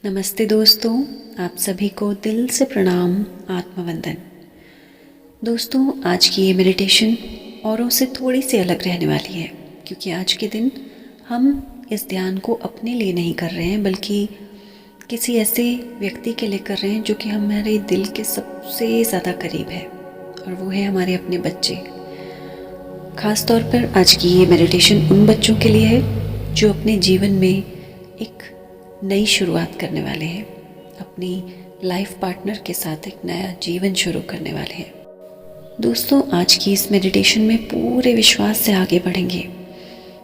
नमस्ते दोस्तों, आप सभी को दिल से प्रणाम, आत्मवंदन। दोस्तों, आज की ये मेडिटेशन औरों से थोड़ी सी अलग रहने वाली है, क्योंकि आज के दिन हम इस ध्यान को अपने लिए नहीं कर रहे हैं, बल्कि किसी ऐसे व्यक्ति के लिए कर रहे हैं जो कि हमारे दिल के सबसे ज़्यादा करीब है, और वो है हमारे अपने बच्चे। ख़ास तौर पर आज की ये मेडिटेशन उन बच्चों के लिए है जो अपने जीवन में एक नई शुरुआत करने वाले हैं, अपनी लाइफ पार्टनर के साथ एक नया जीवन शुरू करने वाले हैं। दोस्तों, आज की इस मेडिटेशन में पूरे विश्वास से आगे बढ़ेंगे।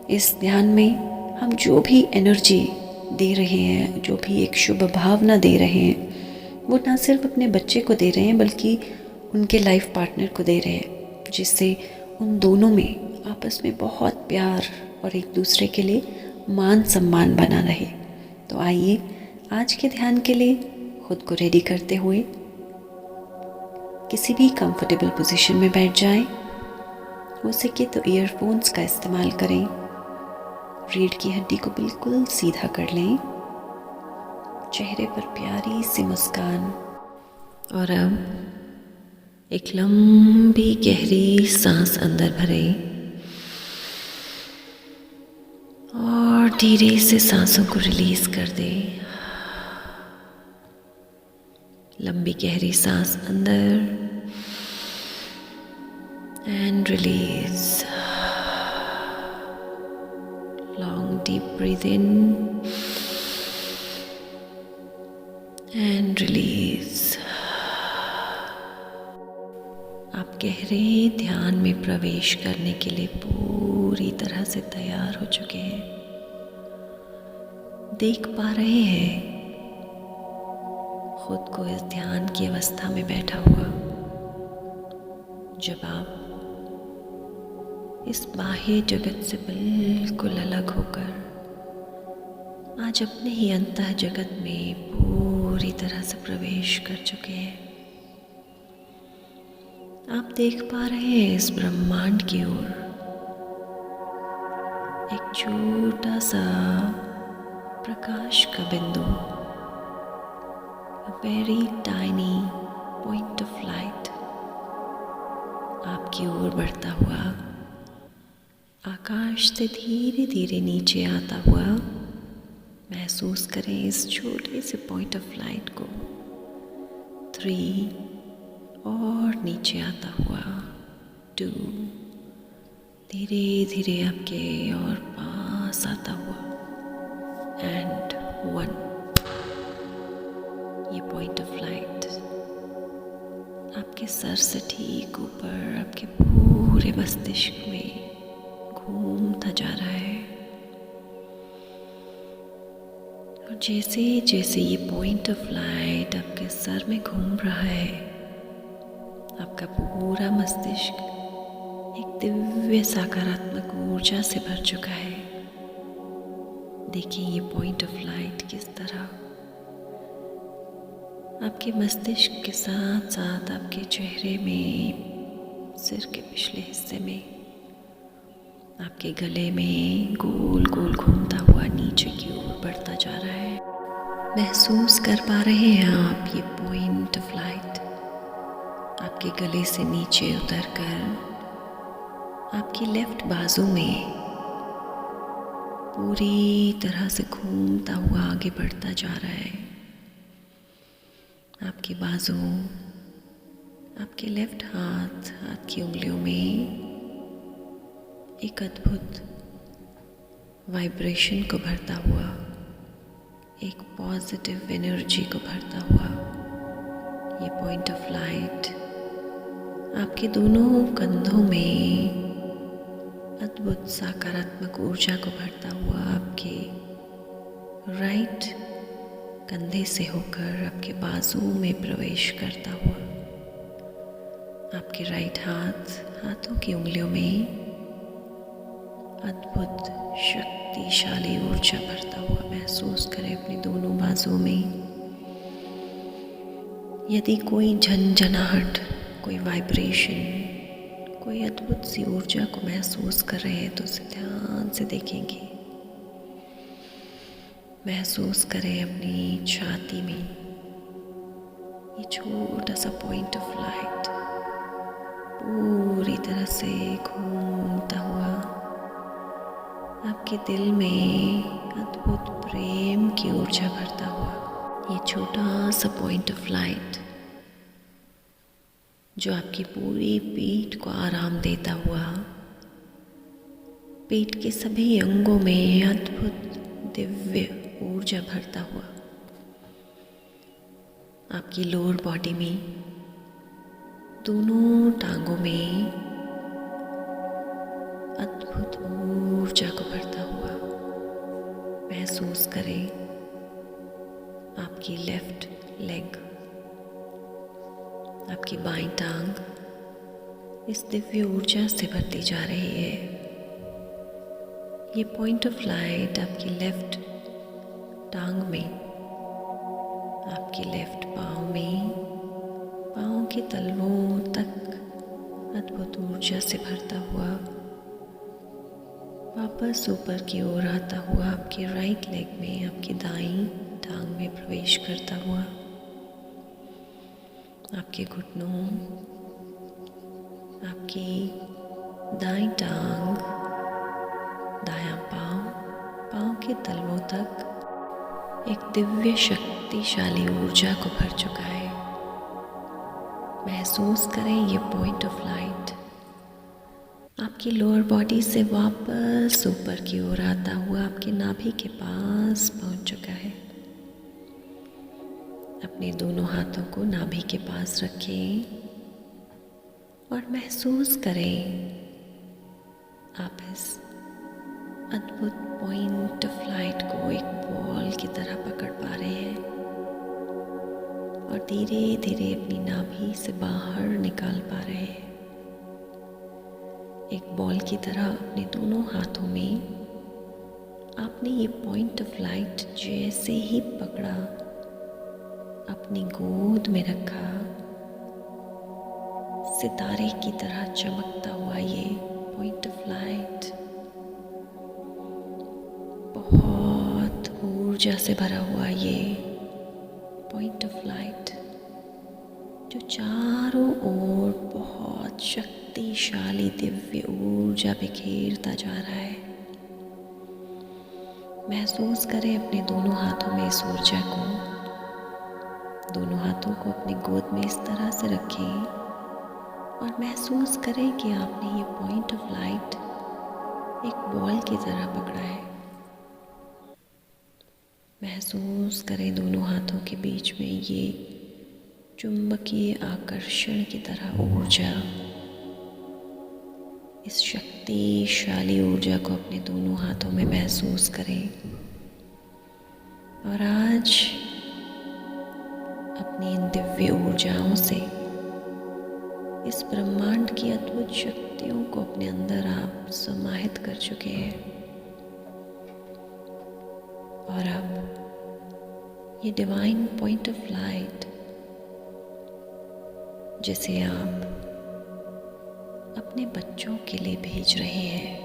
इस ध्यान में हम जो भी एनर्जी दे रहे हैं, जो भी एक शुभ भावना दे रहे हैं, वो ना सिर्फ अपने बच्चे को दे रहे हैं बल्कि उनके लाइफ पार्टनर को दे रहे हैं, जिससे उन दोनों में आपस में बहुत प्यार और एक दूसरे के लिए मान सम्मान बना रहे। तो आइए आज के ध्यान के लिए खुद को रेडी करते हुए किसी भी कंफर्टेबल पोजीशन में बैठ जाएं। हो सके तो ईयरफोन्स का इस्तेमाल करें। रीढ़ की हड्डी को बिल्कुल सीधा कर लें। चेहरे पर प्यारी सी मुस्कान। और अब एक लंबी गहरी सांस अंदर भरें और धीरे से सांसों को रिलीज कर दें। लंबी गहरी सांस अंदर and release. Long deep breath in and release. आप गहरे ध्यान में प्रवेश करने के लिए पूरी तरह से तैयार हो चुके हैं। देख पा रहे हैं खुद को इस ध्यान की अवस्था में बैठा हुआ, जब आप इस बाह्य जगत से बिल्कुल अलग होकर आज अपने ही अंतः जगत में पूरी तरह से प्रवेश कर चुके हैं। आप देख पा रहे हैं इस ब्रह्मांड की ओर एक छोटा सा प्रकाश का बिंदु, a very tiny point of light आपकी ओर बढ़ता हुआ, आकाश से धीरे धीरे नीचे आता हुआ। महसूस करें इस छोटे से पॉइंट ऑफ लाइट को। 3 और नीचे आता हुआ। 2 धीरे धीरे आपके और पास आता हुआ। एंड 1। ये पॉइंट ऑफ लाइट आपके सर से ठीक ऊपर आपके पूरे मस्तिष्क में घूमता जा रहा है। और जैसे जैसे ये पॉइंट ऑफ लाइट आपके सर में घूम रहा है, आपका पूरा मस्तिष्क एक दिव्य सकारात्मक ऊर्जा से भर चुका है। देखिए ये पॉइंट ऑफ लाइट किस तरह आपके मस्तिष्क के साथ साथ आपके चेहरे में, सिर के पिछले हिस्से में, आपके गले में गोल गोल घूमता हुआ नीचे की ओर बढ़ता जा रहा है। महसूस कर पा रहे हैं आप ये पॉइंट ऑफ लाइट आपके गले से नीचे उतरकर आपकी लेफ्ट बाजू में पूरी तरह से घूमता हुआ आगे बढ़ता जा रहा है। आपकी बाजू, आपके लेफ्ट हाथ की उंगलियों में एक अद्भुत वाइब्रेशन को भरता हुआ, एक पॉजिटिव एनर्जी को भरता हुआ ये पॉइंट ऑफ लाइट आपके दोनों कंधों में अद्भुत सकारात्मक ऊर्जा को भरता हुआ आपके राइट कंधे से होकर आपके बाजू में प्रवेश करता हुआ, आपके राइट हाथों की उंगलियों में अद्भुत शक्तिशाली ऊर्जा भरता हुआ। महसूस करें अपनी दोनों बाजुओं में। यदि कोई झंझनाहट, कोई वाइब्रेशन, कोई अद्भुत सी ऊर्जा को महसूस कर रहे हैं तो उसे ध्यान से देखेंगे। महसूस करें अपनी छाती में ये छोटा सा पॉइंट ऑफ लाइट पूरी तरह से घूमता हुआ आपके दिल में अद्भुत प्रेम की ऊर्जा भरता हुआ। ये छोटा सा पॉइंट ऑफ लाइट जो आपकी पूरी पीठ को आराम देता हुआ पेट के सभी अंगों में अद्भुत दिव्य ऊर्जा भरता हुआ आपकी लोअर बॉडी में दोनों टांगों में अद्भुत ऊर्जा को भरता हुआ महसूस करें आपकी लेफ्ट लेग, आपकी बाईं टांग इस दिव्य ऊर्जा से भरती जा रही है। ये पॉइंट ऑफ लाइट आपकी लेफ्ट टांग में, आपके लेफ्ट पाँव में, पाँव के तलवों तक अद्भुत ऊर्जा से भरता हुआ वापस ऊपर की ओर आता हुआ आपके राइट लेग में, आपकी दाईं टांग में प्रवेश करता हुआ आपके घुटनों, आपकी दाईं टांग, दायां पाँव, पाँव के तलवों तक एक दिव्य शक्तिशाली ऊर्जा को भर चुका है। महसूस करें ये पॉइंट ऑफ लाइट आपकी लोअर बॉडी से वापस ऊपर की ओर आता हुआ आपके नाभि के पास पहुंच चुका है। अपने दोनों हाथों को नाभि के पास रखें और महसूस करें आप इस अद्भुत पॉइंट ऑफ लाइट को एक बॉल की तरह पकड़ पा रहे हैं और धीरे धीरे अपनी नाभि से बाहर निकाल पा रहे हैं। एक बॉल की तरह अपने दोनों हाथों में आपने ये पॉइंट ऑफ लाइट जैसे ही पकड़ा, अपनी गोद में रखा, सितारे की तरह चमकता हुआ ये पॉइंट ऑफ लाइट बहुत ऊर्जा से भरा हुआ ये पॉइंट ऑफ लाइट जो चारों ओर बहुत शक्तिशाली दिव्य ऊर्जा बिखेरता जा रहा है। महसूस करें अपने दोनों हाथों में इस ऊर्जा को। दोनों हाथों को अपनी गोद में इस तरह से रखें और महसूस करें कि आपने ये पॉइंट ऑफ लाइट एक बॉल की तरह पकड़ा है। महसूस करें दोनों हाथों के बीच में ये चुंबकीय आकर्षण की तरह ऊर्जा। इस शक्तिशाली ऊर्जा को अपने दोनों हाथों में महसूस करें और आज अपनी इन दिव्य ऊर्जाओं से इस ब्रह्मांड की अद्भुत शक्तियों को अपने अंदर आप समाहित कर चुके हैं और अब ये डिवाइन पॉइंट ऑफ लाइट जिसे आप अपने बच्चों के लिए भेज रहे हैं,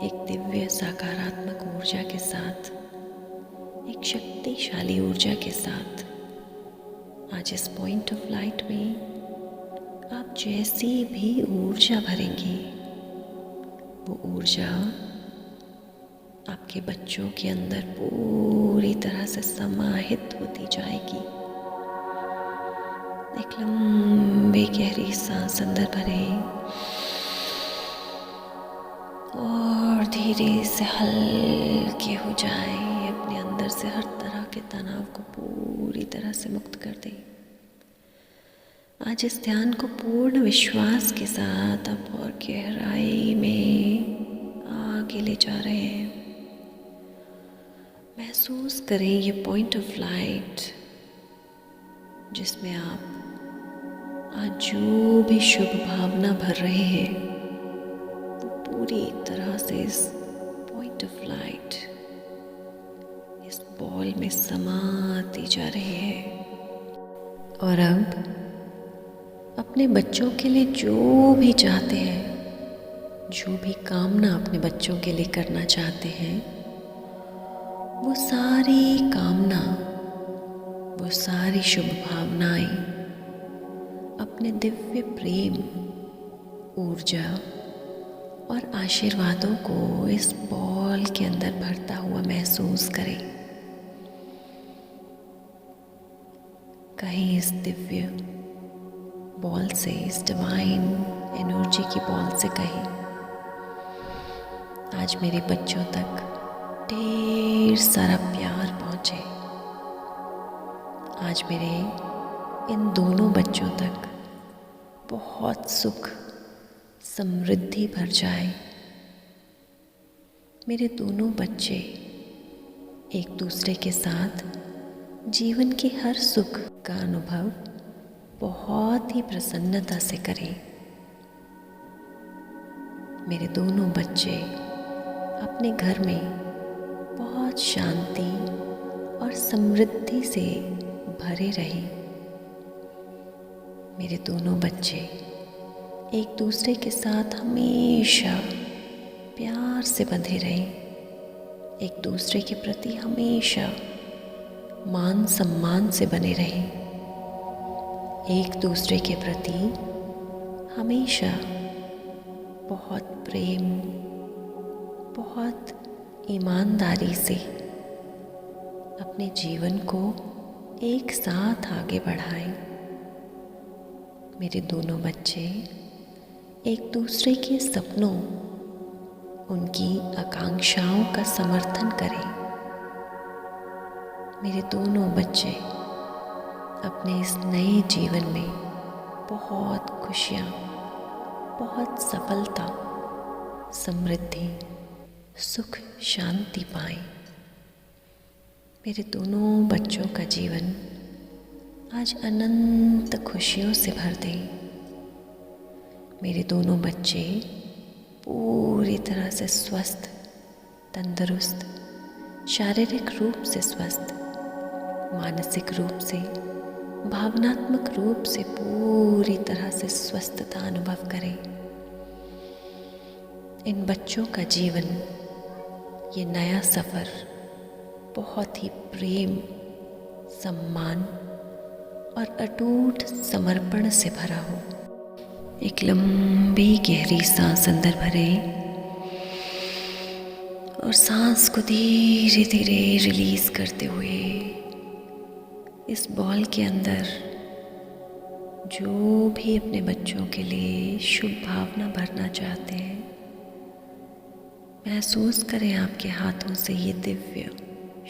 एक दिव्य सकारात्मक ऊर्जा के साथ, एक शक्तिशाली ऊर्जा के साथ आज इस पॉइंट ऑफ लाइट में आप जैसी भी ऊर्जा भरेंगे वो ऊर्जा आपके बच्चों के अंदर पूरी तरह से समाहित होती जाएगी। एक लंबी गहरी सांस अंदर भरें और धीरे से हल्के हो जाएं। अपने अंदर से हर तरह के तनाव को पूरी तरह से मुक्त कर दें। आज इस ध्यान को पूर्ण विश्वास के साथ आप और गहराई में आगे ले जा रहे हैं। महसूस करें ये पॉइंट ऑफ लाइट जिसमें आप आज जो भी शुभ भावना भर रहे हैं वो पूरी तरह से इस पॉइंट ऑफ लाइट, इस बॉल में समाती जा रही है। और अब अपने बच्चों के लिए जो भी चाहते हैं, जो भी कामना अपने बच्चों के लिए करना चाहते हैं, वो सारी कामना, वो सारी शुभ भावनाएं अपने दिव्य प्रेम, ऊर्जा और आशीर्वादों को इस बॉल के अंदर भरता हुआ महसूस करें। कहीं इस दिव्य बॉल से, इस डिवाइन एनर्जी की बॉल से कहीं आज मेरे बच्चों तक ढेर सारा प्यार पहुंचे। आज मेरे इन दोनों बच्चों तक बहुत सुख, समृद्धि भर जाए। मेरे दोनों बच्चे एक दूसरे के साथ जीवन के हर सुख का अनुभव बहुत ही प्रसन्नता से करें। मेरे दोनों बच्चे अपने घर में बहुत शांति और समृद्धि से भरे रहें। मेरे दोनों बच्चे एक दूसरे के साथ हमेशा प्यार से बंधे रहें। एक दूसरे के प्रति हमेशा मान सम्मान से बने रहें। एक दूसरे के प्रति हमेशा बहुत प्रेम, बहुत ईमानदारी से अपने जीवन को एक साथ आगे बढ़ाएं। मेरे दोनों बच्चे एक दूसरे के सपनों, उनकी आकांक्षाओं का समर्थन करें। मेरे दोनों बच्चे अपने इस नए जीवन में बहुत खुशियाँ, बहुत सफलता, समृद्धि, सुख, शांति पाएं। मेरे दोनों बच्चों का जीवन आज अनंत खुशियों से भर दें। मेरे दोनों बच्चे पूरी तरह से स्वस्थ, तंदुरुस्त, शारीरिक रूप से स्वस्थ, मानसिक रूप से, भावनात्मक रूप से पूरी तरह से स्वस्थता अनुभव करें। इन बच्चों का जीवन, ये नया सफ़र बहुत ही प्रेम, सम्मान और अटूट समर्पण से भरा हो। एक लंबी गहरी सांस अंदर भरें और सांस को धीरे धीरे रिलीज करते हुए इस बॉल के अंदर जो भी अपने बच्चों के लिए शुभ भावना भरना चाहते हैं, महसूस करें आपके हाथों से ये दिव्य,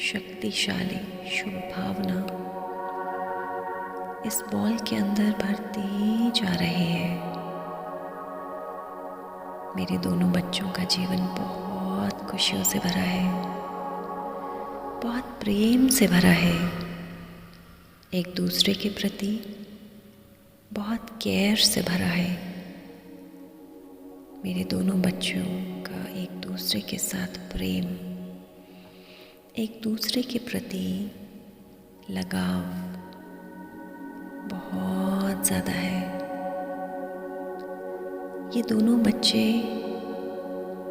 शक्तिशाली शुभ भावना इस बॉल के अंदर भरते जा रहे हैं। मेरे दोनों बच्चों का जीवन बहुत खुशियों से भरा है, बहुत प्रेम से भरा है, एक दूसरे के प्रति बहुत केयर से भरा है। मेरे दोनों बच्चों का एक दूसरे के साथ प्रेम, एक दूसरे के प्रति लगाव बहुत ज़्यादा है। ये दोनों बच्चे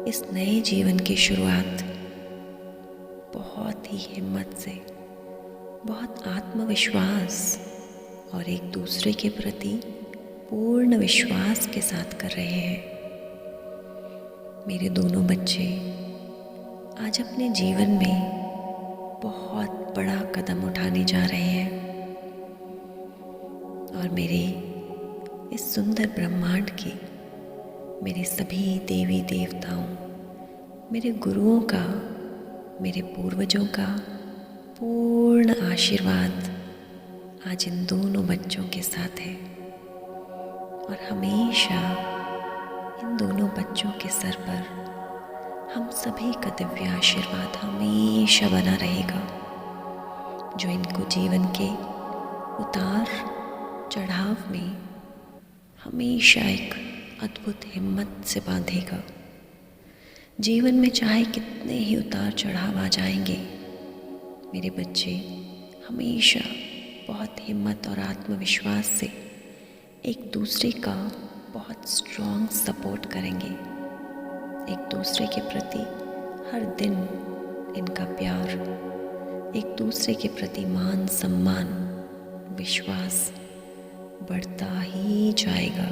इस नए जीवन की शुरुआत बहुत ही हिम्मत से, बहुत आत्मविश्वास और एक दूसरे के प्रति पूर्ण विश्वास के साथ कर रहे हैं। मेरे दोनों बच्चे आज अपने जीवन में बहुत बड़ा कदम उठाने जा रहे हैं और मेरे इस सुंदर ब्रह्मांड की, मेरे सभी देवी देवताओं, मेरे गुरुओं का, मेरे पूर्वजों का पूर्ण आशीर्वाद आज इन दोनों बच्चों के साथ है और हमेशा इन दोनों बच्चों के सर पर हम सभी का दिव्य आशीर्वाद हमेशा बना रहेगा, जो इनको जीवन के उतार चढ़ाव में हमेशा एक अद्भुत हिम्मत से बांधेगा। जीवन में चाहे कितने ही उतार चढ़ाव आ जाएंगे, मेरे बच्चे हमेशा बहुत हिम्मत और आत्मविश्वास से एक दूसरे का बहुत स्ट्रॉन्ग सपोर्ट करेंगे। एक दूसरे के प्रति हर दिन इनका प्यार, एक दूसरे के प्रति मान सम्मान, विश्वास बढ़ता ही जाएगा।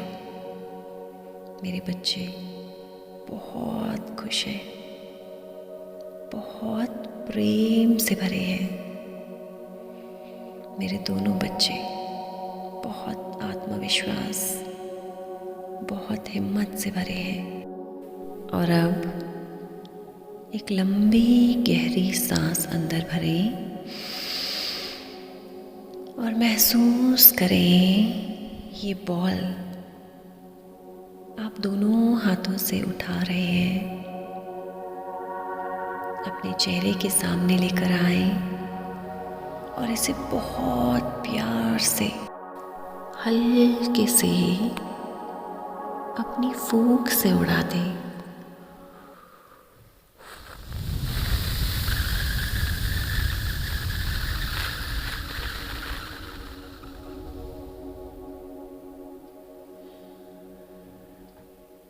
मेरे बच्चे बहुत खुश हैं, बहुत प्रेम से भरे हैं। मेरे दोनों बच्चे बहुत आत्मविश्वास, बहुत हिम्मत से भरे हैं। और अब एक लंबी गहरी सांस अंदर भरें और महसूस करें ये बॉल आप दोनों हाथों से उठा रहे हैं, अपने चेहरे के सामने लेकर आए और इसे बहुत प्यार से हल्के से अपनी फूंक से उड़ा दें।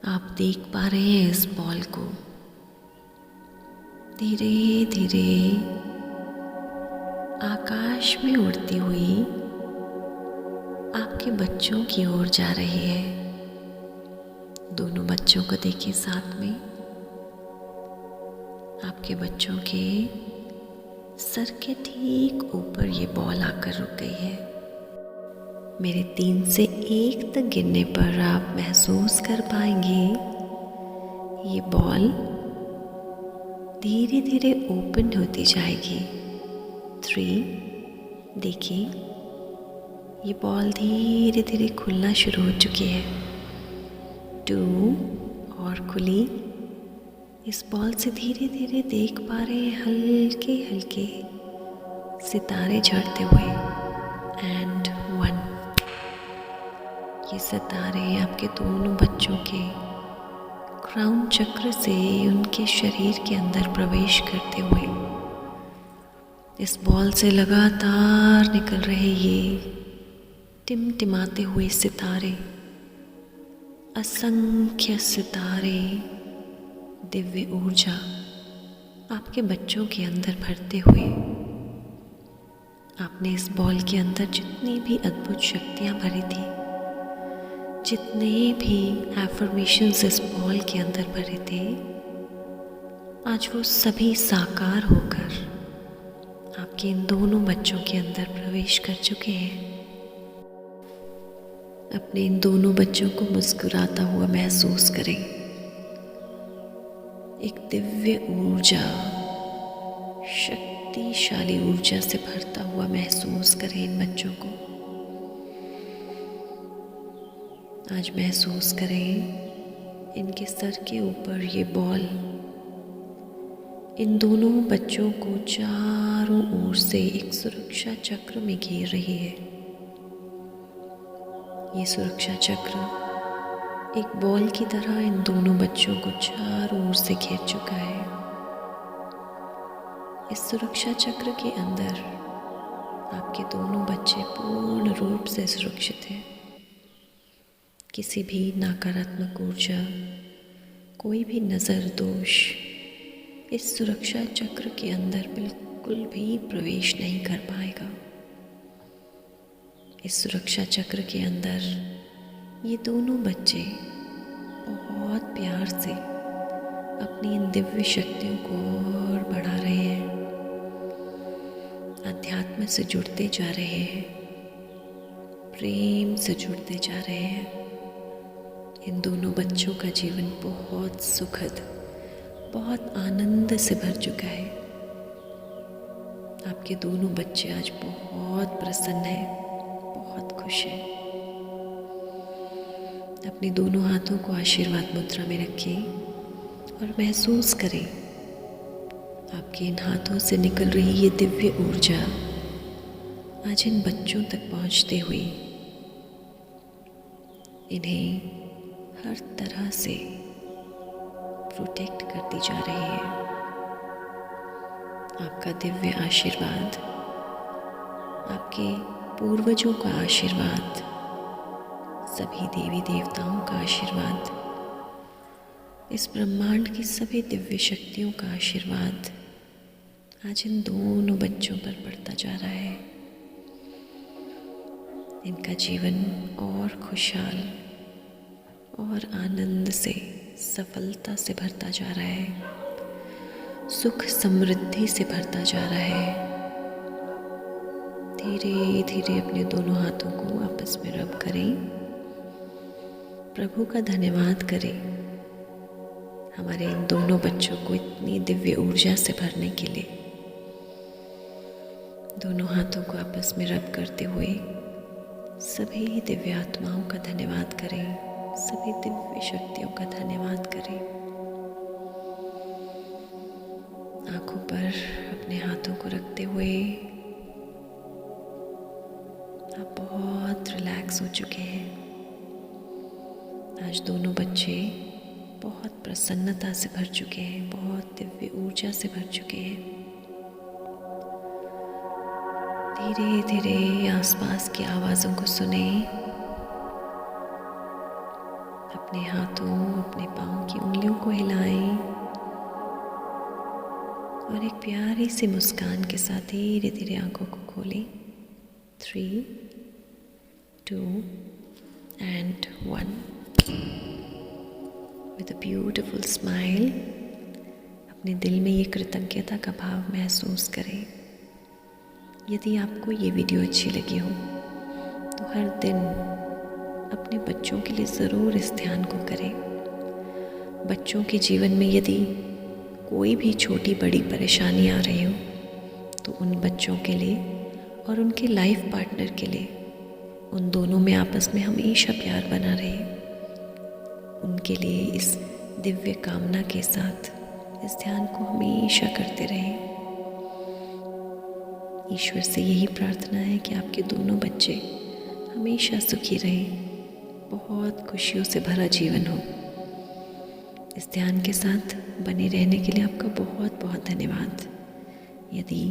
आप देख पा रहे हैं इस बॉल को धीरे धीरे आकाश में उड़ती हुई आपके बच्चों की ओर जा रही है। दोनों बच्चों को देखिए साथ में। आपके बच्चों के सर के ठीक ऊपर ये बॉल आकर रुक गई है। मेरे 3 से 1 तक गिनने पर आप महसूस कर पाएंगे ये बॉल धीरे धीरे ओपन होती जाएगी। 3, देखिए ये बॉल धीरे धीरे खुलना शुरू हो चुकी है। 2 और खुली। इस बॉल से धीरे धीरे देख पा रहे हैं हल्के हल्के सितारे झड़ते हुए। एंड 1, ये सितारे आपके दोनों बच्चों के क्राउन चक्र से उनके शरीर के अंदर प्रवेश करते हुए इस बॉल से लगातार निकल रहे ये टिमटिमाते हुए सितारे, असंख्य सितारे, दिव्य ऊर्जा आपके बच्चों के अंदर भरते हुए आपने इस बॉल के अंदर जितनी भी अद्भुत शक्तियाँ भरी थी, जितने भी एफर्मेशंस इस बॉल के अंदर भरे थे, आज वो सभी साकार होकर आपके इन दोनों बच्चों के अंदर प्रवेश कर चुके हैं। अपने इन दोनों बच्चों को मुस्कुराता हुआ महसूस करें। एक दिव्य ऊर्जा, शक्तिशाली ऊर्जा से भरता हुआ महसूस करें इन बच्चों को। आज महसूस करें इनके सर के ऊपर ये बॉल इन दोनों बच्चों को चारों ओर से एक सुरक्षा चक्र में घेर रही है। ये सुरक्षा चक्र एक बॉल की तरह इन दोनों बच्चों को चारों ओर से घेर चुका है। इस सुरक्षा चक्र के अंदर आपके दोनों बच्चे पूर्ण रूप से सुरक्षित हैं। किसी भी नकारात्मक ऊर्जा, कोई भी नज़र दोष इस सुरक्षा चक्र के अंदर बिल्कुल भी प्रवेश नहीं कर पाएगा। इस सुरक्षा चक्र के अंदर ये दोनों बच्चे बहुत प्यार से अपनी इन दिव्य शक्तियों को और बढ़ा रहे हैं, अध्यात्म से जुड़ते जा रहे हैं, प्रेम से जुड़ते जा रहे हैं। इन दोनों बच्चों का जीवन बहुत सुखद, बहुत आनंद से भर चुका है। आपके दोनों बच्चे आज बहुत प्रसन्न हैं, बहुत खुश हैं। अपने दोनों हाथों को आशीर्वाद मुद्रा में रखें और महसूस करें आपके इन हाथों से निकल रही ये दिव्य ऊर्जा आज इन बच्चों तक पहुंचते हुए इन्हें हर तरह से प्रोटेक्ट करती जा रही है। आपका दिव्य आशीर्वाद, आपके पूर्वजों का आशीर्वाद, सभी देवी देवताओं का आशीर्वाद, इस ब्रह्मांड की सभी दिव्य शक्तियों का आशीर्वाद आज इन दोनों बच्चों पर पड़ता जा रहा है। इनका जीवन और खुशहाल और आनंद से, सफलता से भरता जा रहा है, सुख समृद्धि से भरता जा रहा है। धीरे धीरे अपने दोनों हाथों को आपस में रब करें, प्रभु का धन्यवाद करें हमारे इन दोनों बच्चों को इतनी दिव्य ऊर्जा से भरने के लिए। दोनों हाथों को आपस में रब करते हुए सभी दिव्य आत्माओं का धन्यवाद करें, सभी दिव्य शक्तियों का धन्यवाद करें। आंखों पर अपने हाथों को रखते हुए आप बहुत रिलैक्स हो चुके हैं। आज दोनों बच्चे बहुत प्रसन्नता से भर चुके हैं, बहुत दिव्य ऊर्जा से भर चुके हैं। धीरे धीरे आसपास की आवाज़ों को सुने। अपने हाथों, अपने पाँव की उंगलियों को हिलाएं और एक प्यारी सी मुस्कान के साथ धीरे धीरे आंखों को खोलें। 3, 2 and 1 with a beautiful smile। अपने दिल में ये कृतज्ञता का भाव महसूस करें। यदि आपको ये वीडियो अच्छी लगी हो तो हर दिन अपने बच्चों के लिए ज़रूर इस ध्यान को करें। बच्चों के जीवन में यदि कोई भी छोटी बड़ी परेशानी आ रही हो तो उन बच्चों के लिए और उनके लाइफ पार्टनर के लिए, उन दोनों में आपस में हमेशा प्यार बना रहे। उनके लिए इस दिव्य कामना के साथ इस ध्यान को हमेशा करते रहें। ईश्वर से यही प्रार्थना है कि आपके दोनों बच्चे हमेशा सुखी रहें, बहुत खुशियों से भरा जीवन हो। इस ध्यान के साथ बने रहने के लिए आपका बहुत बहुत धन्यवाद। यदि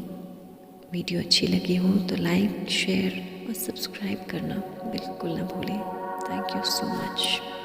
वीडियो अच्छी लगी हो तो लाइक, शेयर और सब्सक्राइब करना बिल्कुल ना भूलें। Thank you so much.